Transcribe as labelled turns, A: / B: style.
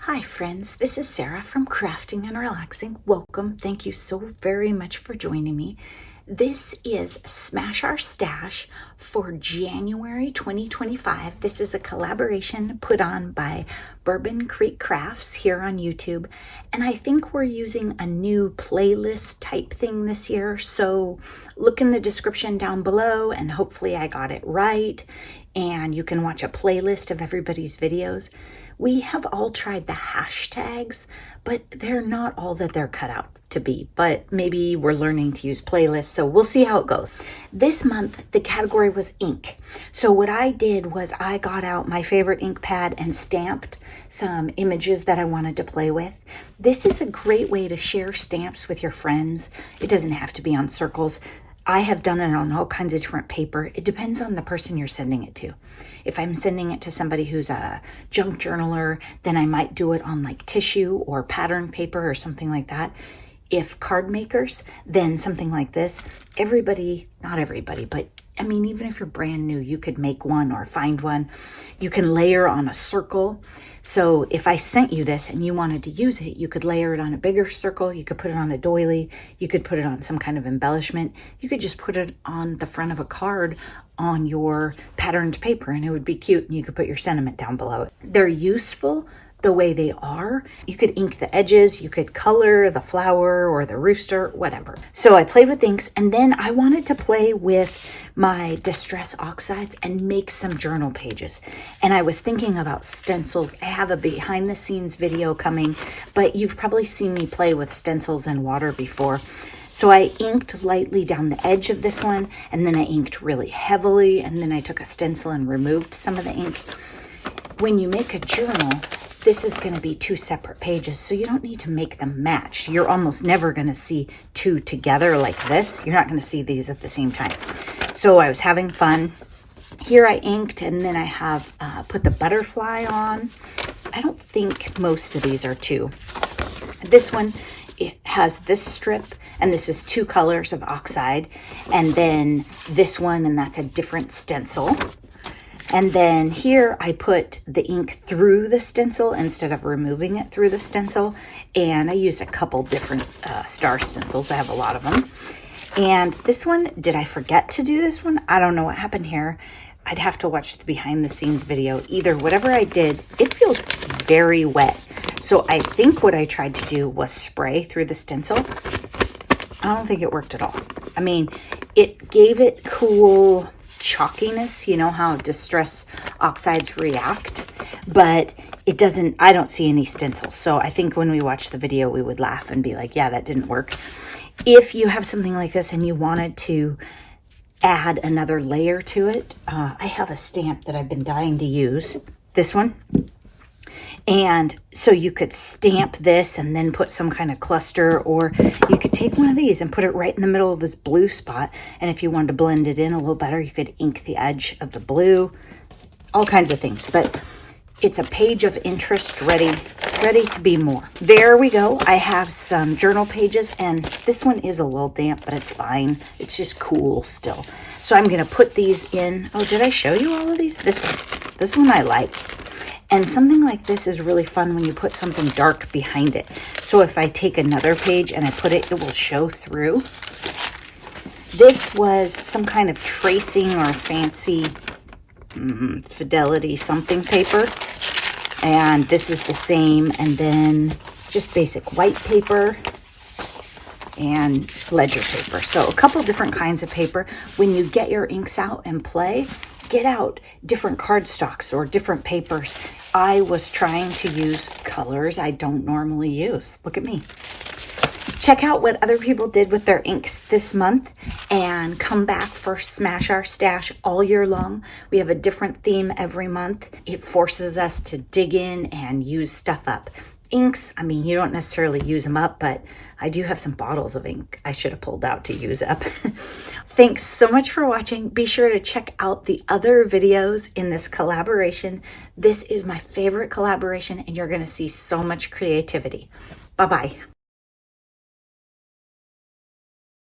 A: Hi friends, this is Sarah from Crafting and Relaxing. Welcome. Thank you so very much for joining me. This is Smash Our Stash for January 2025. This is a collaboration put on by Bourbon Creek Crafts here on YouTube. And I think we're using a new playlist type thing this year. So look in the description down below and hopefully I got it right. And you can watch a playlist of everybody's videos. We have all tried the hashtags, but they're not all that they're cut out to be. But maybe we're learning to use playlists, so we'll see how it goes. This month, the category was ink. So what I did was I got out my favorite ink pad and stamped some images that I wanted to play with. This is a great way to share stamps with your friends. It doesn't have to be on circles. I have done it on all kinds of different paper. It depends on the person you're sending it to. If I'm sending it to somebody who's a junk journaler, then I might do it on like tissue or pattern paper or something like that. If card makers, then something like this. Everybody, not everybody, but I mean, even if you're brand new, you could make one or find one. You can layer on a circle. So if I sent you this and you wanted to use it, you could layer it on a bigger circle. You could put it on a doily. You could put it on some kind of embellishment. You could just put it on the front of a card on your patterned paper and it would be cute and you could put your sentiment down below it. They're useful the way they are. You could ink the edges, you could color the flower or the rooster, whatever. So I played with inks and then I wanted to play with my distress oxides and make some journal pages. And I was thinking about stencils. I have a behind the scenes video coming, but you've probably seen me play with stencils and water before. So I inked lightly down the edge of this one and then I inked really heavily and then I took a stencil and removed some of the ink. When you make a journal, this is going to be two separate pages, so you don't need to make them match. You're almost never going to see two together like this. You're not going to see these at the same time. So I was having fun. Here I inked, and then I have put the butterfly on. I don't think most of these are two. This one, it has this strip, and this is two colors of oxide. And then this one, and that's a different stencil. And then here I put the ink through the stencil instead of removing it through the stencil. And I used a couple different star stencils. I have a lot of them. And this one, did I forget to do this one? I don't know what happened here. I'd have to watch the behind the scenes video. Either whatever I did, it feels very wet. So I think what I tried to do was spray through the stencil. I don't think it worked at all. I mean, it gave it cool chalkiness, you know how distress oxides react, but it doesn't, I don't see any stencils. So I think when we watch the video, we would laugh and be like, yeah, that didn't work. If you have something like this and you wanted to add another layer to it, I have a stamp that I've been dying to use, this one. And so you could stamp this and then put some kind of cluster, or you could take one of these and put it right in the middle of this blue spot. And if you wanted to blend it in a little better, you could ink the edge of the blue, all kinds of things. But it's a page of interest ready to be more. There we go. I have some journal pages and this one is a little damp, but it's fine. It's just cool still. So I'm going to put these in. Oh, did I show you all of these? This one I like. And something like this is really fun when you put something dark behind it. So if I take another page and I put it, it will show through. This was some kind of tracing or fancy fidelity something paper. And this is the same. And then just basic white paper and ledger paper. So a couple different kinds of paper. When you get your inks out and play, get out different cardstocks or different papers. I was trying to use colors I don't normally use. Look at me. Check out what other people did with their inks this month and come back for Smash Our Stash all year long. We have a different theme every month. It forces us to dig in and use stuff up. Inks, I mean, you don't necessarily use them up, but I do have some bottles of ink I should have pulled out to use up. Thanks so much for watching. Be sure to check out the other videos in this collaboration. This is my favorite collaboration, and you're going to see so much creativity. Bye-bye.